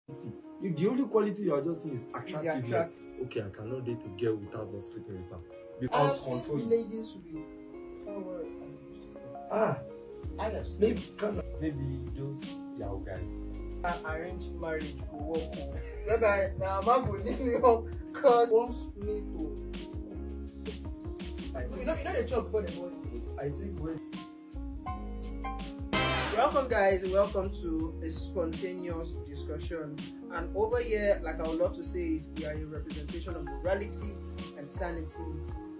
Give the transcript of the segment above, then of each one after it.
If the only quality you are just seeing is attractiveness, okay, I cannot date a girl without not sleeping with her. Because control it. Ladies will maybe those young guys. Arranged marriage will work. Whereby now man will leave me up because wants me to. You know the job before the morning. I think when. Welcome guys, welcome to a spontaneous discussion. And over here, like I would love to say it, we are a representation of morality and sanity.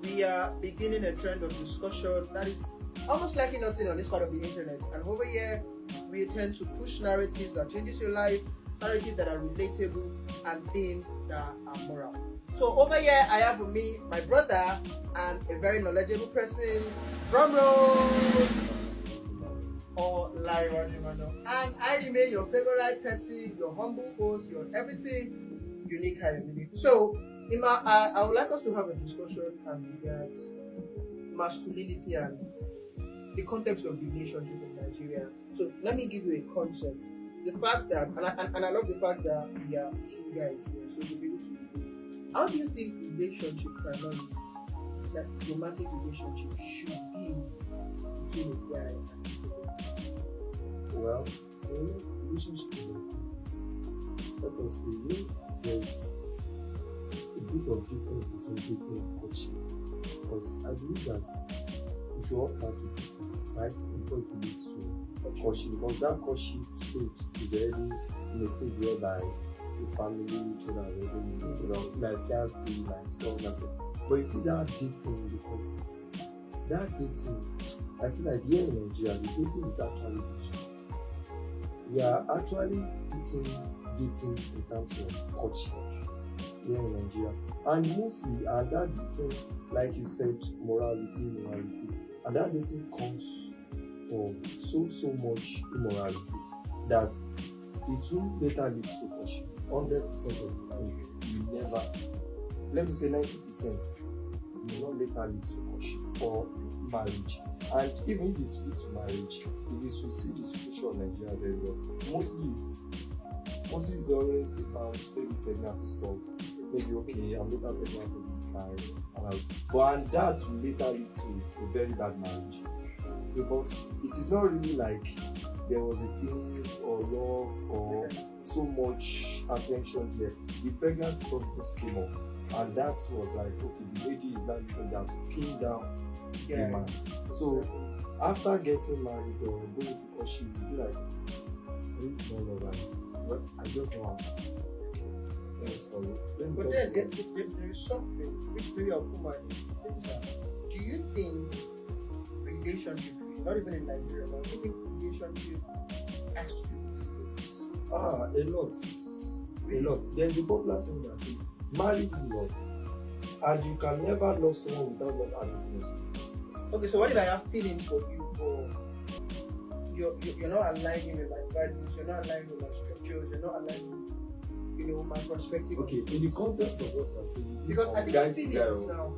We are beginning a trend of discussion that is almost likely nothing on this part of the internet. And over here, we tend to push narratives that changes your life, narratives that are relatable, and things that are moral. So over here, I have with me my brother and a very knowledgeable person. Drum roll! Or Larry Wadimano. And I remain your favorite person, your humble host, your everything unique Harry. So, I would like us to have a discussion about masculinity and the context of the relationship in Nigeria. So, let me give you a concept. The fact that, and I love the fact that we are two guys here, so we'll be able to. How do you think relationship primarily, that romantic relationship should be between a guy and a girl? Well, relationship is let us say there's a bit of difference between dating and courtship. Because I believe that we should all start with dating, right? Before it leads to courtship. Because that courtship stage is already in a stage whereby the family, children, like fiancé, like stuff like that. But you see that dating in the context. That dating, I feel like here in Nigeria, the dating is actually the issue. We are actually putting dating in terms of courtship here in Nigeria. And mostly, and that dating, like you said, morality, and that dating comes from so much immoralities that it will later lead to courtship. 100% of the thing will never, let me say 90%, will not later lead to courtship or marriage. And even if it leads to marriage, if you should see the situation of Nigeria very well, mostly it's always about maybe pregnancy stuff. Maybe okay, I'm later pregnant for this guy, and that will later lead to a very bad marriage, because it is not really like there was a feelings or love or so much attention there. The pregnancy stuff just came up, and that was like, okay, the lady is now using that to pin down the man. So after getting married or going to courtship, you'll be like, but I just want. Yes, but then there is something which maybe I'll put my do you think relationship, not even in Nigeria, but do you think relationship has to do with feelings? A lot. There's a popular saying that says, marry who love. And you can never love someone without not having feelings. Okay, so what if I have feelings for you, or you're not aligning with my values, you're not aligning with my structures, you're not aligning with, my perspective? Okay, in the context of what you're saying, because I think feelings now.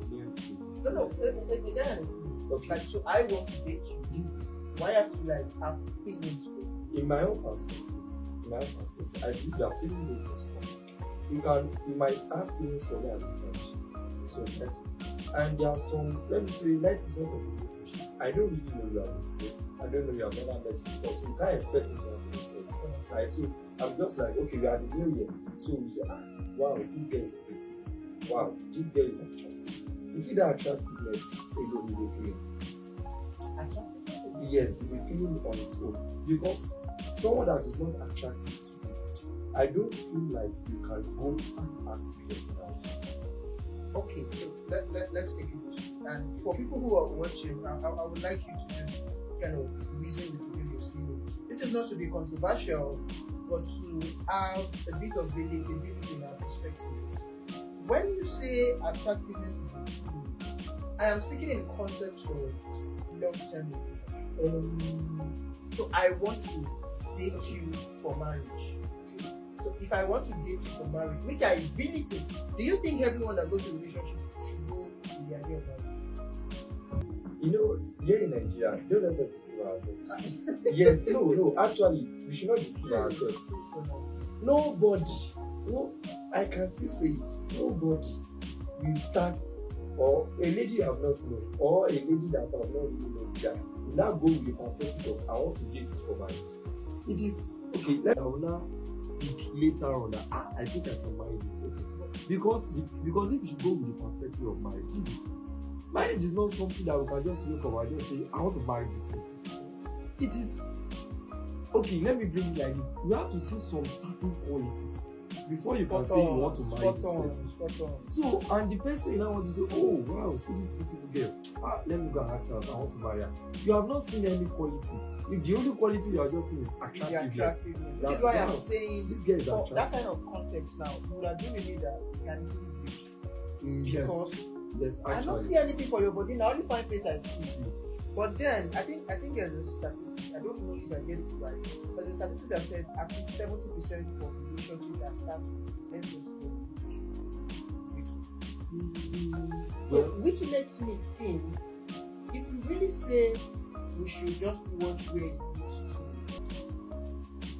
No, again. Okay. Like, so I want to date you. Why have to have feelings for you? In my own perspective, I believe that feeling is common. You might have feelings for me as a friend. So and there are some, let me say 90% of the relationship, I don't really know you as a friend. I don't know you, I've never met you before, so you can't expect me to have feelings for you. Right? So I'm just like, okay, we are the new year. So we say, wow, this girl is pretty. Wow, this girl is attractive. You see that attractiveness alone is a feeling. Attractiveness? Yes, it's a feeling on its own. Because someone that is not attractive to you, I don't feel like you can go and ask the person out. Okay, so let's take it this way. And for people who are watching, I would like you to just kind of reason with the way you're seeing it. This is not to be controversial, but to have a bit of relatability in our perspective. When you say attractiveness is a feeling, I am speaking in context of long-term relationship. So I want to date you for marriage. So if I want to date you for marriage, which I really think, do you think everyone that goes to a relationship should go to the idea of marriage? You know, here in Nigeria, don't let us deceive ourselves. Yes, no, actually, we should not deceive ourselves. nobody, no, I can still say it, nobody will start, or a lady you have not known, or a lady that have not really known, that will now go with the perspective of I want to date it for marriage. It is okay. I will now speak later on that I think I can marry this person because if you should go with the perspective of marriage is not something that we can just wake up and just say I want to marry this person. It is okay. Let me bring it like this. You have to see some certain qualities before you can say you want to marry this person. So, and the person you now want to say, oh wow, see this beautiful girl. Let me go and ask her, I want to marry her. You have not seen any quality. The only quality you are just seeing is attractiveness. That's why I'm saying this girl is for attractive. that kind of context now, you would agree with me that you can easily break. Because yes, I don't see anything for your body now, only find face I see. But then I think there's a statistics. I don't know if I get it right, but the statistics that said at least 70% of relationship that starts with let's just so which makes me think if you really say we should just watch where it goes to,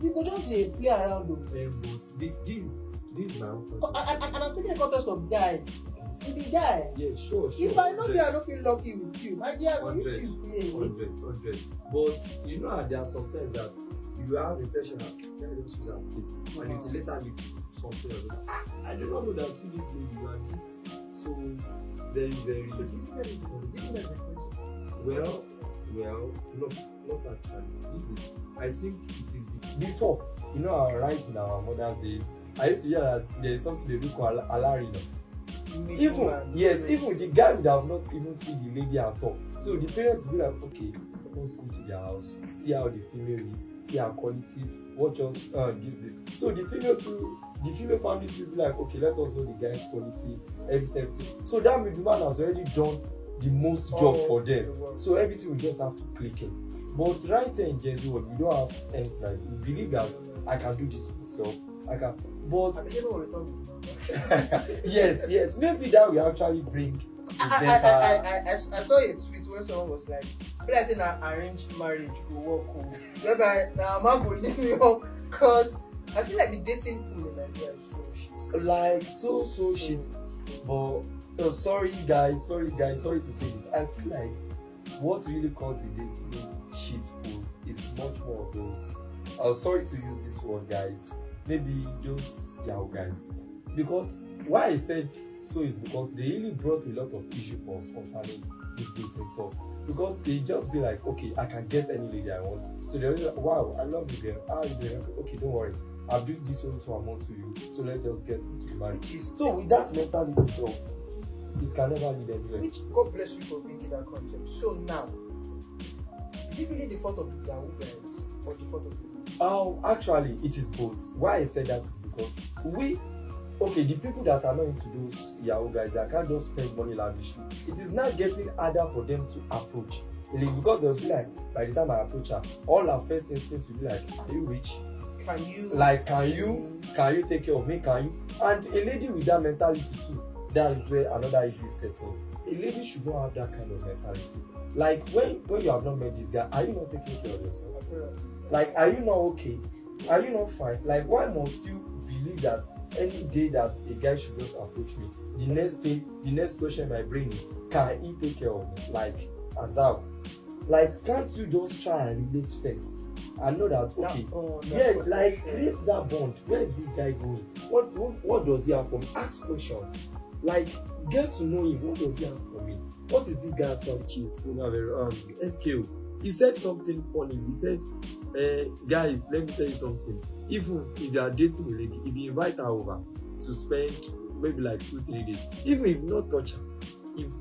we go just play around them. But this now. And I'm thinking in the context of guys. If the guy, yeah, sure. If I know say I don't feel lucky with you, my dear, I you feel play. 100. But you know, there are sometimes that you have impression that I don't use that play, and it later leads to something else. I do not know that you this lady, you are this so very. So do you get Well, no, not actually. I think it is before. You know, right in our mother's days, I used to hear that there is something they do called alarino. Even the guy would have not even seen the lady at all. So the parents will be like, okay, let's go to their house, see how the female is, see her qualities, watch out this. So the female family will be like, okay, let us know the guy's quality, everything. So that means the man has already done the most job for them. So everything will just have to click in. But right here in Jersey world, we don't have anything like we believe that I can do this myself. I can, but yes, maybe that will actually bring. I saw a tweet where someone was like, "But I think an arranged marriage will work, whereby now man will leave me up because I feel like the dating pool in Nigeria is so shit. Like so shit. But sorry guys, sorry to say this. I feel like what's really causing this shit pool is much more of those. I'm sorry to use this word, guys. Maybe those young guys. Because why I said so is because they really brought a lot of issue for us concerning this dating stuff. Because they just be like, okay, I can get any lady I want. So they're like, wow, I love you girl. Okay, don't worry. I'll do this also amount to you. So let's just get to the marriage. So with that mentality, so it can never lead anywhere. Which God bless you for bringing that concept. So now, is it really the fault of the Yahoo guys or the fault of the actually, it is both. Why I said that is because the people that are not into those Yahoo guys, they can't just spend money lavishly. It is not getting harder for them to approach. Because they'll be like, by the time I approach her, all her first instincts will be like, are you rich? Can you take care of me? Can you? And a lady with that mentality too, that is where another issue is setting. A lady should not have that kind of mentality. Like when you have not met this guy, are you not taking care of yourself? Like, are you not okay? Are you not fine? Like, why must you believe that any day that a guy should just approach me, the next question in my brain is, can he take care of me? Like, Azal. Like, can't you just try and relate first? And know that, okay, create that bond. Where is this guy going? What does he have for me? Ask questions. Like, get to know him. What does he have for me? What is this guy actually chasing? MKO. He said something funny. He said, guys, let me tell you something. Even if you are dating a lady, if you invite her over to spend maybe like 2-3 days, even if you not touch her,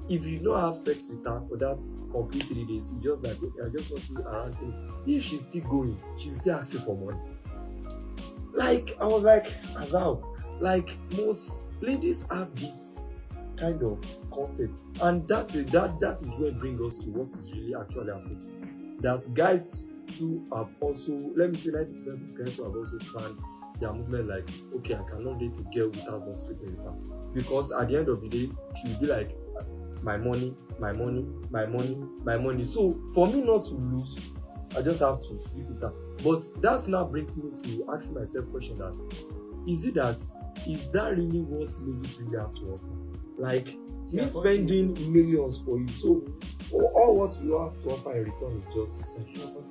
if you don't have sex with her for that complete 3 days, you just like, okay, I just want to be around her. If she's still going, she will still ask you for money. Like, I was like, Azal, like most ladies have this kind of concept, and that is where it brings us to what is really actually happening. That guys too have also, let me say 90% of guys who have also planned their movement like, okay, I cannot date a girl without not sleeping with her. Because at the end of the day, she will be like, my money. So for me not to lose, I just have to sleep with her. But that now brings me to asking myself question that is that really what ladies really have to offer? Like me spending millions for you, so all what you have to offer in return is just sex.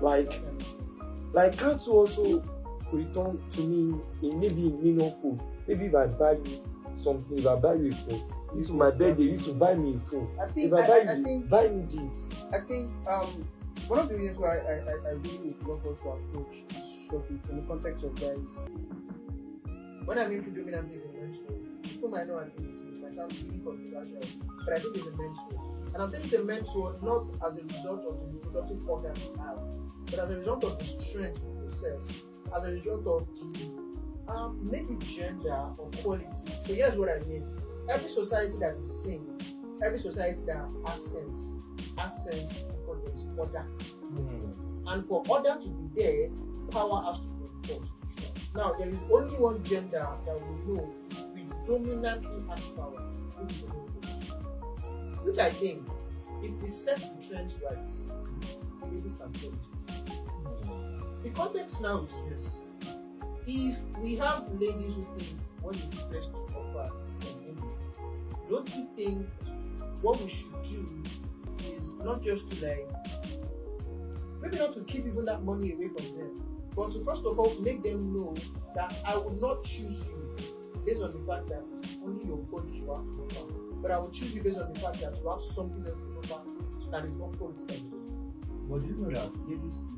Like can't you also return to me in maybe meaningful? Maybe if I buy you something, if I buy you a phone, you to my birthday, you to buy me a phone. If I buy me this. I think one of the reasons why I really would love us to approach this topic in the context of guys. When I mean predominantly is a men's role, people might know I think it might sound really controversial, but I think it's a men's role. And I'm saying it's a men's role not as a result of the reproductive organ we have, but as a result of the strength we possess, as a result of the maybe gender or quality. So here's what I mean. Every society that is sane, every society that has sense because there's order. And for order to be there, power has to be enforced. Now, there is only one gender that we know to predominantly has power, which is the male. Which I think, if we set the trends right, the ladies can follow. The context now is this. If we have ladies who think what is the best to offer is their money, don't you think what we should do is not just to maybe not to keep even that money away from them, but to first of all make them know that I would not choose you based on the fact that it's only your body you have to offer, but I will choose you based on the fact that you have something else to offer that is not quality than you. But do you know that ladies do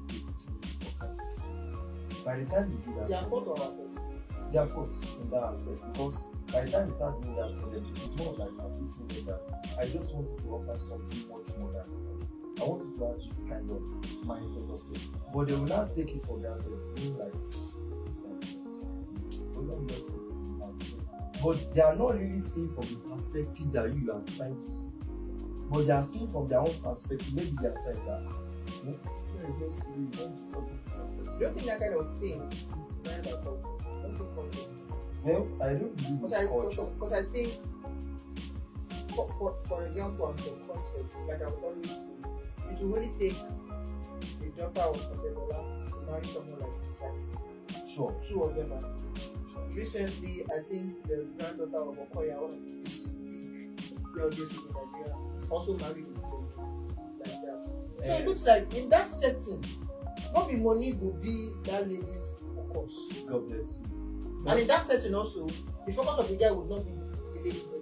by the time you do that, they are fault or our fault? They are fault in that aspect, because by the time you start doing that for them, it is more like I'm beating them that I just want you to offer something much more than I want you to have this kind of mindset of it. But they will not take it for granted, being like this kind of just but they are not really seeing from the perspective that you are trying to see. But they are seeing from their own perspective, maybe their friends that there is no serious, don't stop. Do you think that kind of thing is designed by culture? I don't think culture is. Well, I don't believe it's culture. Because I think, for example, and for context, like I would always say, it will only take a daughter of Otedola to marry someone like this. Like sure. Two of them are. Recently, I think the granddaughter of Okoya, one of these big wealthiest people in Nigeria, also married a like that. So it looks like in that setting, not be money will be that lady's focus. God bless you. And in that setting also, the focus of the guy would not be the lady's body.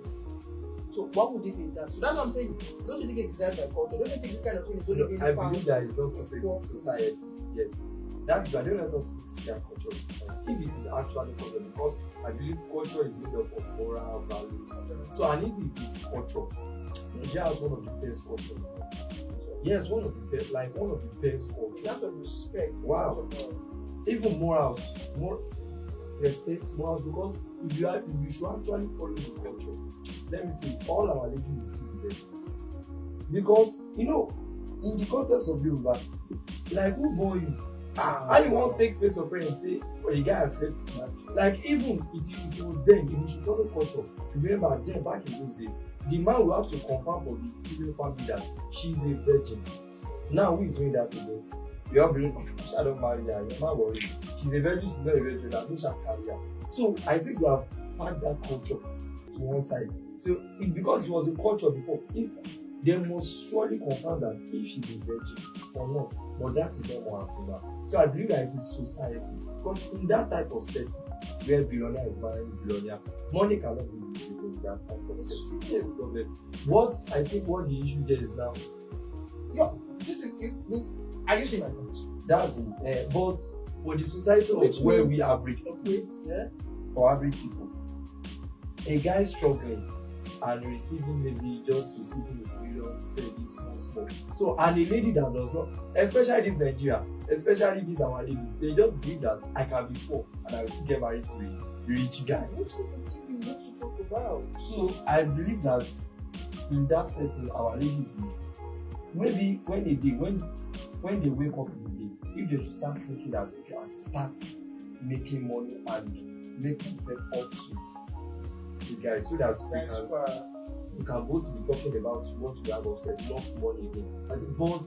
So what would it be that? So that's what I'm saying. Don't you think it's designed by culture? Don't you think this kind of thing is only being found? I believe that it's not completely society. Yes. That's why I don't let us fix their culture. If it is actually culture, because I believe culture is made up of moral values. So I need it is culture. Nigeria is one of the best culture. Yes, one of the best culture. In terms of respect. Wow. Even morals, more respect morals, because if you should actually follow the culture, let me see, all our ladies will still be virgins. Because in the context of Yoruba, like who born you? How you won't take face of prayer and say, well, the guy has slept with man. Like even it was then, if you should follow culture, remember then back in those days, the man will have to confirm for the female family that she's a virgin. Now who is doing that today? You all believe I don't marry her, you're not worried. She's a virgin, she's not a virgin, I don't shall carry her. So I think we have had that culture to one side. So because it was a culture before, they must surely confirm that if she's a virgin or not. But that is not what happening now. So I believe that it is society. Because in that type of setting, where billionaire is marrying billionaire, money cannot be used in that type of setting. Yes, what I think what the issue there is now. Yeah, are you seeing my point? That's it. But for the society of where we average for average people, a guy struggling and receiving his millions steady, small. So, and a lady that does not, especially this Nigeria, especially these our ladies, they just believe that I can be poor and I will still get married to a rich guy. Which is the thing we need to talk about. So, I believe that in that setting, our ladies, maybe when they wake up in the day, if they should start thinking that okay, I should start making money and make themselves up to the guys, so that we can go to be talking about what we have upset, not money again. But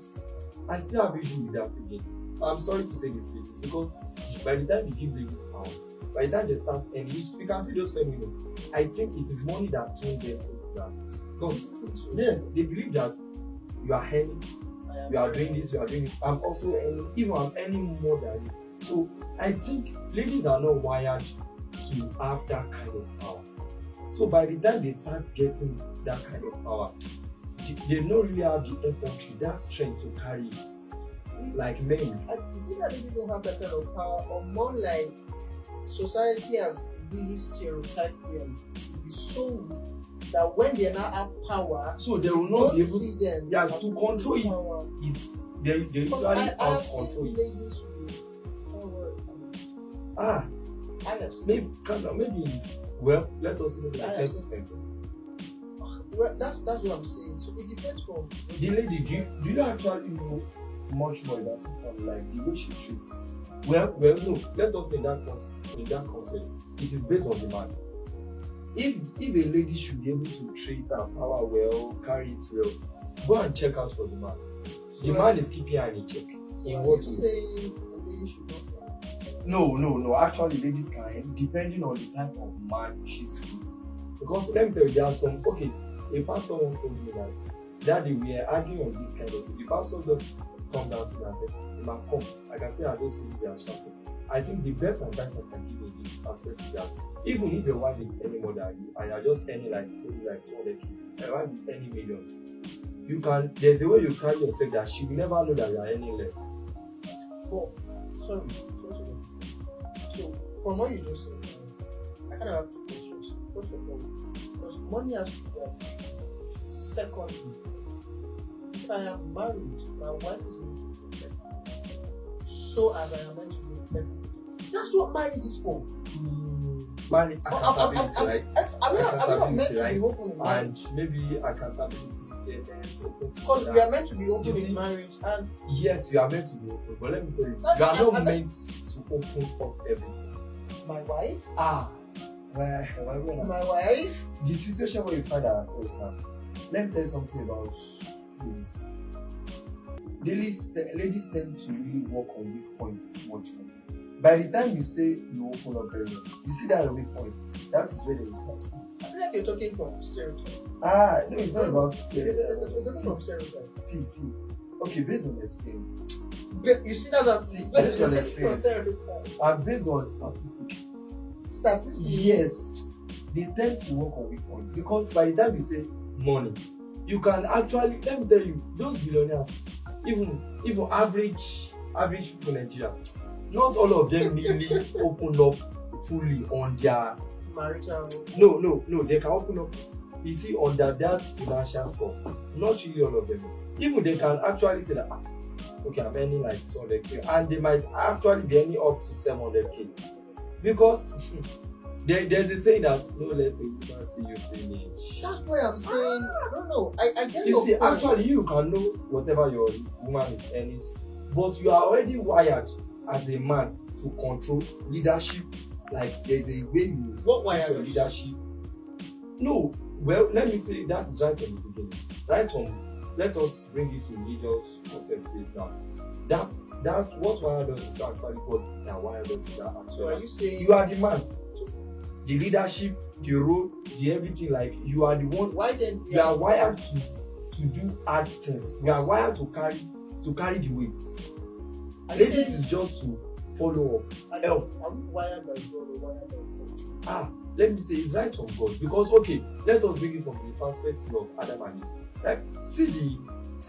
I still have issue with that again. I'm sorry to say this, ladies, because by the time you give ladies power, by the time they start earning, you can see those feminists. I think it is money that turned them into that. Because yes, they believe that you are earning, you are doing this, you are doing this. I'm also earning, even I'm earning more than you. So I think ladies are not wired to have that kind of power. So by the time they start getting that kind of power, they don't really have the infantry, that strength to carry it like men. Is it that they don't have that kind of power, or more like society has really stereotyped them to be so weak that when they now have power, so they will not be able see them. Yeah, to control it is they usually out to control it. Maybe it's, well, let us look at 10%. Well, that's what I'm saying. So it depends on the lady. Do you actually know much more about it, like the way she treats? Well, no. Let us in that concept, it is based on the man. If a lady should be able to treat her power well, carry it well, go and check out for the man. So the man is keeping her in check. So in what saying a lady should not? No. Actually, ladies can, depending on the type of man she's with. Because let me tell you, there are some. Okay, a pastor once told me that day we were arguing on this kind of thing. The pastor just come down to me and said, "Ma, come." I can see how those ladies are shouting. I think the best advice I can give in this aspect is that even if your wife is earning more than you and you're just earning maybe 200k, and your wife is earning millions, there's a way you carry yourself that she will never know that you are earning less. But sorry. So from what you just said, I kind of have two questions. First of all, because money has to be earned. Secondly, if I am married, my wife is meant to be everything. So as I am meant to be everything. That's what marriage is for. Marriage accountability, right? I'm not meant to be open in marriage. And maybe accountability, fairness, because we are meant to be open in marriage. And yes, you are meant to be open, but let me tell you, you are not meant to open up everything. My wife? My wife? The situation where we find ourselves now, let me tell you something about this. Ladies tend to really work on weak points much more. By the time you say you open up very well, you see that weak points, that is where they will start. I feel like you're talking from stereotype. No, it's not about stereotype. It's from stereotype. See. Okay, based on experience. You see that I'm saying? Based on experience. And based on statistics. Yes. They tend to work on weak points because by the time you say money, you can actually, let me tell you, those billionaires, even average people in Nigeria, not all of them really open up fully on their marital. No, they can open up, you see, on that financial stuff. Not really all of them. Even they can actually say that, okay, I'm earning like 200k, and they might actually be earning up to 700k. Because there's a saying that no let the woman see you finish. That's why I'm saying, no, I get you see, point. Actually, you can know whatever your woman is earning, but you are already wired as a man to control leadership. Like there's a way you put your leadership. No, well, let me say that is right from the beginning. Right from, let us bring it to religious concept place now. That what wired us is actually God that wired us in that aspect. So are you saying you are the man? The leadership, the role, the everything, like you are the one. Why then? You are wired to do hard things. You are wired to carry the weights. Ladies is just to follow up, help. Are we wired by God or wired by culture? Let me say it's right from God, because okay, let us bring it from the perspective of Adam and Eve. Like see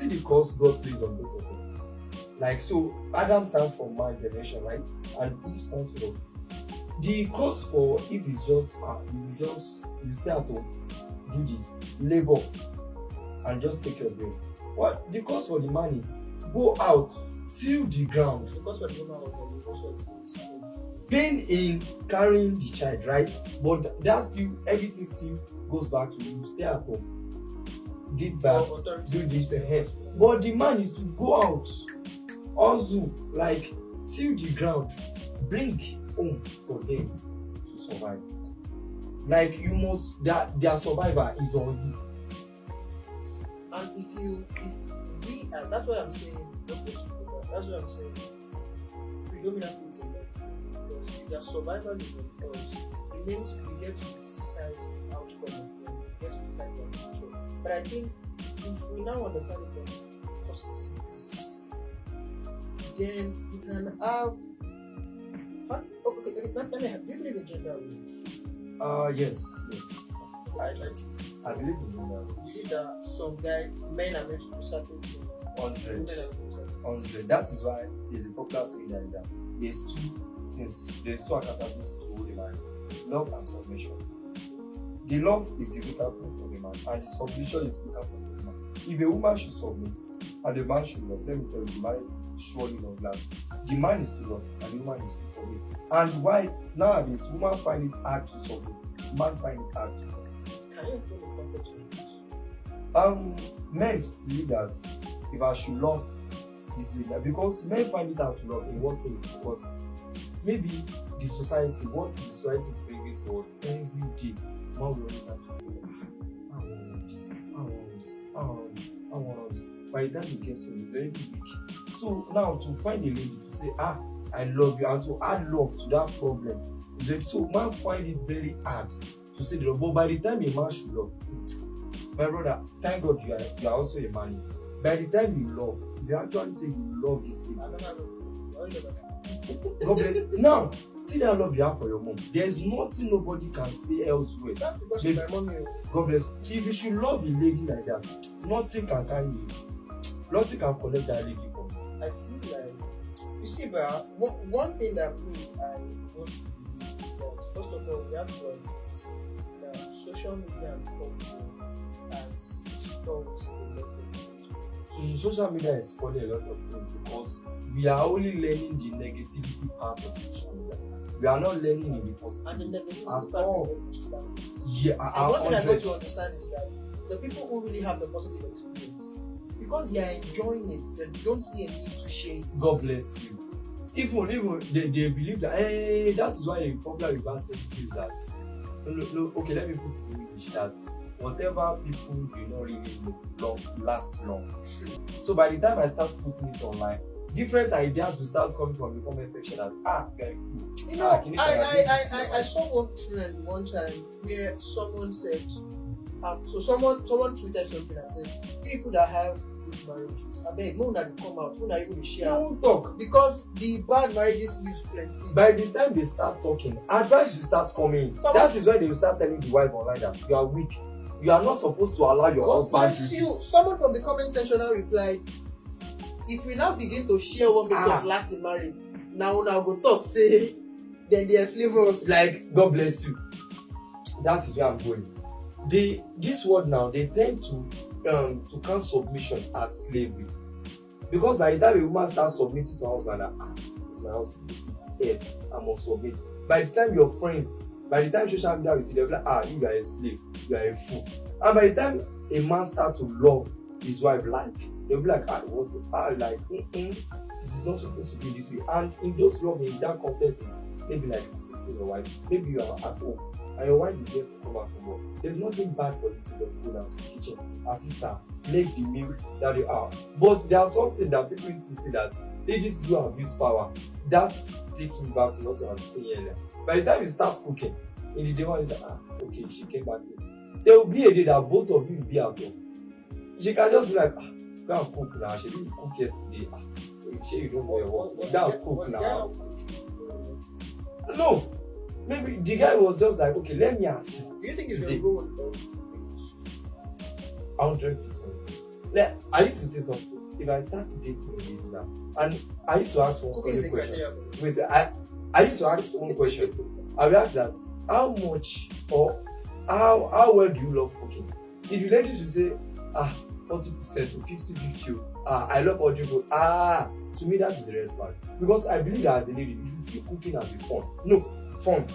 the cause God plays on both of them. Like so, Adam stands for man generation, right? And Eve stands for the cause for Eve is just you stay at home, do this, labor, and just take care of them. What the cause for the man is go out, till the ground. The cause for the woman was pain in carrying the child, right? But everything still goes back to you stay at home, give birth, do this ahead. But the man is to go out, hustle, like till the ground, bring home for them to survive. Like you must, their survivor is on you. And if we, that's why I'm saying God bless you for that. That's what I'm saying. Predominantly it's a lot. Because if their survival is on us, it means we get to decide the outcome of them. We get to decide their future. But I think if we now understand it from positive basis, then we can have. Okay, let me have. Do you believe in gender roles? Yes. I like it. I believe in gender roles. You believe that some men are meant to do certain things, women 100. are meant to do certain things. 100. That is why there's a popular saying that is that there's two things, there's two accountabilities to hold a man: love and submission. The love is the weaker point of a man, and the submission is the weaker point of a man. If a woman should submit and the man should love, let me tell you, the marriage will surely not last. The man is to love and the woman is to submit. And why nowadays women find it hard to submit, man find it hard to love. Can you explain the context of this? Men believe that if I should love easily, because men find it hard to love in what way? Because maybe the society, what the society is bringing to us every day, man will always have to say, I want this, I want this, I want this, I want this. By the time you get so, it's very big. So now to find a lady to say, I love you, and to add love to that problem, is very, so man find it very hard to say the love. But by the time a man should love, my brother, thank God you are also a man. By the time you love, you actually say you love this thing. God bless. Now, see that love you have for your mom. There's nothing nobody can say elsewhere. That's because she's my mommy. God bless. If you should love a lady like that, nothing can carry you. Nothing can connect that lady from you. I feel like, you see, but one thing that I want to believe is that, first of all, we have to admit that social media and culture has stopped a lot of things. Social media is spoiling a lot of things because we are only learning the negativity part of social media. We are not learning the positive. And the negativity part is the most. Yeah, and one thing I got to understand is that the people who really have the positive experience, because they are enjoying it, they don't see a need to share it. God bless you. Even they believe that that is why a popular reverse says that. No, okay, let me put it in English that whatever people do not really last long. So by the time I start putting it online, different ideas will start coming from the comment section that you are a fool. You know, I saw one trend one time where someone said, so someone tweeted something and said, people that have good marriages, I beg, no that come out, no that even share. Don't talk. Because the bad marriages leaves plenty. By the time they start talking, advice will start coming. That is when they will start telling the wife online that you are weak. You are not supposed to allow your husband to do this. Someone from the comment section now replied, if we now begin to share one person's last in marriage, now go talk, say, then they enslave us. Like, God bless you. That is where I'm going. This word now, they tend to count submission as slavery. Because by the time a woman starts submitting to her husband, it's my husband, it's head, I must submit. By the time your friends, by the time social media will see, they'll be like, you are a slave, you are a fool. And by the time a man starts to love his wife, they'll be like, this is not supposed to be this way. And in those love, in that context, is maybe like assisting your wife. Maybe you are at home and your wife is here to come back from work. There's nothing bad for you to just go down to the kitchen, assist her, make the meal that they are. But there's something that people need to see that ladies do abuse power. That takes me back to what I was saying earlier. By the time you start cooking, in the day one is like, okay, she came back late. There will be a day that both of you will be at home. She can just be like, go and cook now. She didn't cook yesterday. You don't know your work. Go and cook now. No. Maybe the guy was just like, okay, let me assist. Do you think it's the role of 100%. I used to say something. If I start dating a lady now, and I used to ask one question. Wait, I used to ask one question. I will ask that, how much or how well do you love cooking? If you ladies will say, 40% or 50-50, I love ordering food. To me that is a red flag. Because I believe that as a lady, you should see cooking as a fun. No, fun.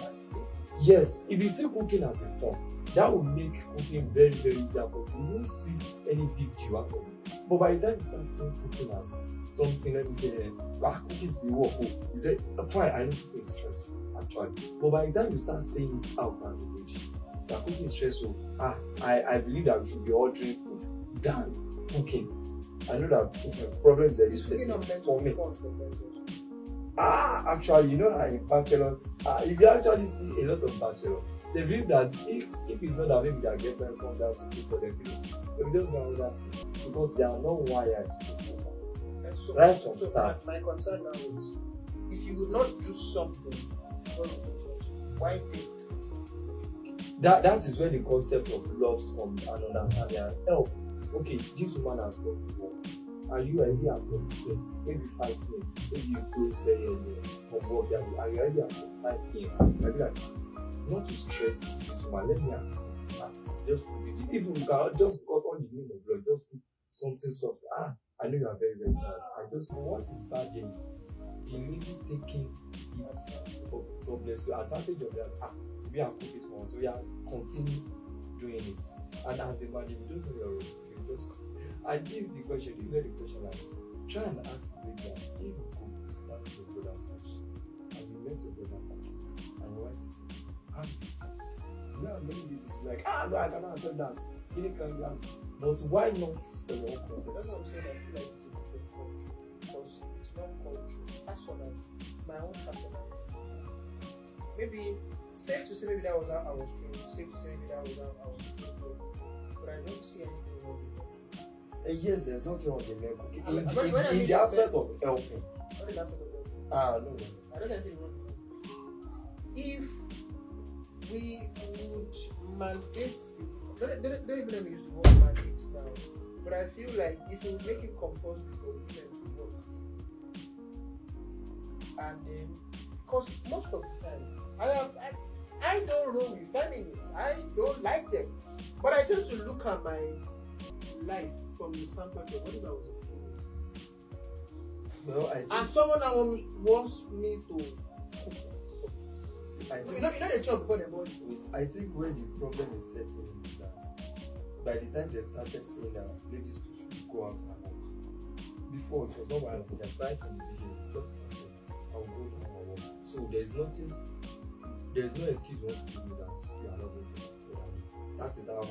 Yes, if you see cooking as a fun, that will make cooking very, very easier for you. You won't see any big deal out of it. But by the time you start seeing cooking as something, let me say, cooking is a work. It's very fine. I know cooking is stressful, actually. But by the time you start saying it out as a lady, that cooking is stressful, I believe that we should be ordering food than cooking. I know that problems are It's really not meant for to be me. fun for guys. Actually, you know that in bachelors, if you actually see a lot of bachelors, they believe that if it's not that maybe their girlfriend comes out to do for them, they will just go out that food because they are not wired to do that. And so, Right from so start. my concern now is, if you would not do something for the church, why did you do it? That is where the concept of love comes and understanding and help. Okay, this woman has gone to work. And you already at home since maybe 5 p.m. Maybe you close very early from work, and you already at home 5 p.m. Maybe like, not to stress this woman, let me assist her. Just to do this. Even you can just got on the name of blood, just do something soft. I know you are very, very bad. I just what is bad there is the lady taking it for God bless you. Advantage of that, we are cooking it for us, so we are continue doing it. And as a man, if you don't know your role, you just and this is the question, this is where the question like try and ask the lady that if you go down to your brother's house and you met your brother back and your wife is many people like, no, I cannot accept that. But why not for your own concept? That's what I'm saying. I feel like it's a different culture because it's not culture. Personal, my own personal. Maybe safe to say maybe that was how I was trained. Safe to say maybe that was how I was trained. But I don't see anything wrong with that. Yes, there's nothing wrong with men cooking. In mean the aspect of helping. What is that sort of help? No. I don't think anything wrong with that. If we would mandate, don't even let me use the word mandate now, but I feel like if we would make it compulsory for women to work, and then, because most of the time, I don't roll with feminists, I don't like them, but I tend to look at my life from the standpoint of what if I was a female. Well, I think, and someone that wants me to you know the job before the body. I think where the problem is setting in is that by the time they started saying that ladies should go out and work, before it was not what happened. They tried from the beginning, just I'll go down and work. So there's no excuse you want to give me that you are not going to work. That is how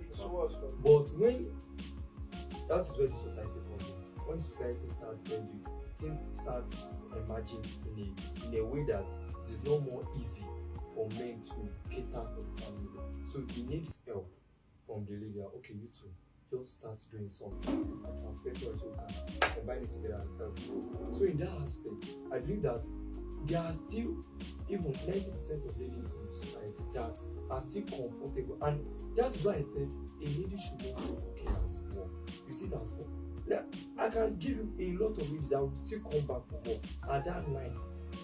It's worse. But when that is where the society comes in. When the society starts bending, things starts emerging in a way that it is no more easy for men to cater for the family. So he needs help from the lady. Okay, you two just start doing something and transfer so can combine it together and help. So in that aspect, I believe that there are still even 90% of ladies in society that are still comfortable, and that is why I said a lady should not see cooking as work. You see it as work. I can give you a lot of ladies that will still come back from work at that 9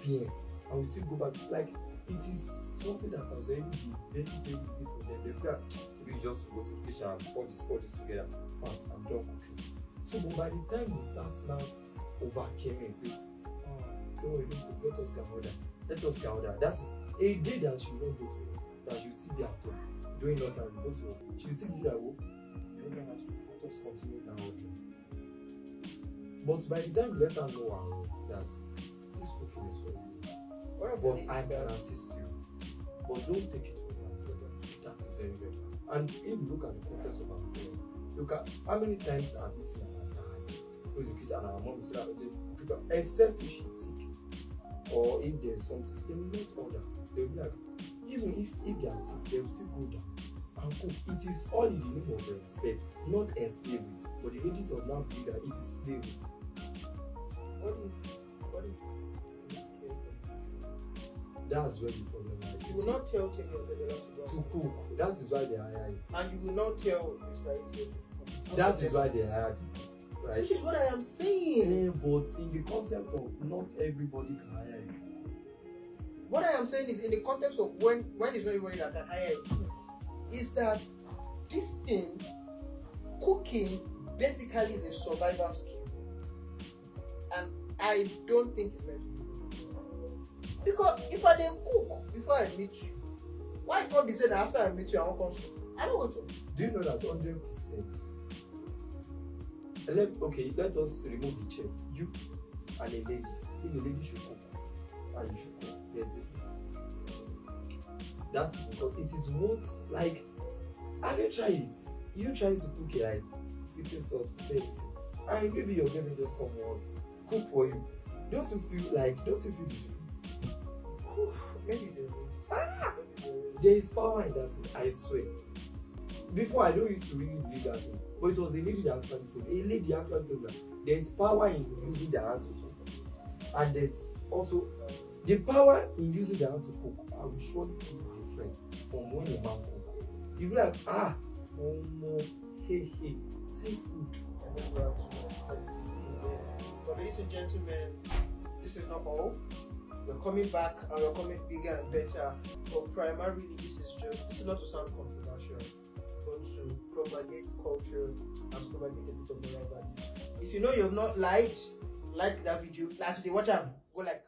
p.m. I will still go back. Like it is something that has already been very, very easy for them. They feel maybe just to go to the kitchen and all this together. I'm done cooking. So but by the time we start now overcaring, don't worry, let us get order. Let us get order. That is a day that she will not go to work. That she will still be at home doing nothing and go to work. She will still be at work. You don't have to let us continue that order. But by the time you let her know that this cooking is for you, but I can assist you, but don't take it for granted. That is very, very bad. And if you look at the context of our parents, look at how many times have we seen our dad goes to the kitchen and our mom is except if she's sick or if there's something, they will not order. They will be like, even if they are sick, they will still go down and cook. It is all in the name of respect, not slavery. But the ladies will now believe that it is slavery. What if that's where the problem lies. You will not tell Timmy to cook. That is why they hire you. And you will not tell Mr. Izzy to cook. That is why they hire you. Right? Which is what I am saying. But in the concept of not everybody can hire you. What I am saying is in the context of when it's not everybody that can hire you, is that this thing, cooking, basically is a survival skill. And I don't think it's meant to be. Because if I didn't cook before I meet you, why can't be said that after I meet you I won't come to? I don't go to. Do you know that 100%? Let us remove the chef. You and a lady. If a lady should cook and you should cook, there's difference. That is because it is what, like, have you tried it? You try to cook a rice, putting salt, put anything. and maybe your baby just come once, cook for you. Don't you feel the difference? Maybe there is. There is power in that thing, I swear. Before, I don't used to really believe that thing, but it was a lady that actually told me. A lady actually told me that there is power in using the hand to cook, and there's also the power in using the hand to cook. I will surely is different from when a man cook. You be like, oh no, hey, seafood. But ladies and gentlemen, this is not all. We're coming back and we're coming bigger and better. But primarily, this is not to sound controversial, but to propagate culture and to propagate a bit of moral values. If you know you've not liked that video, last video, watch out, go like.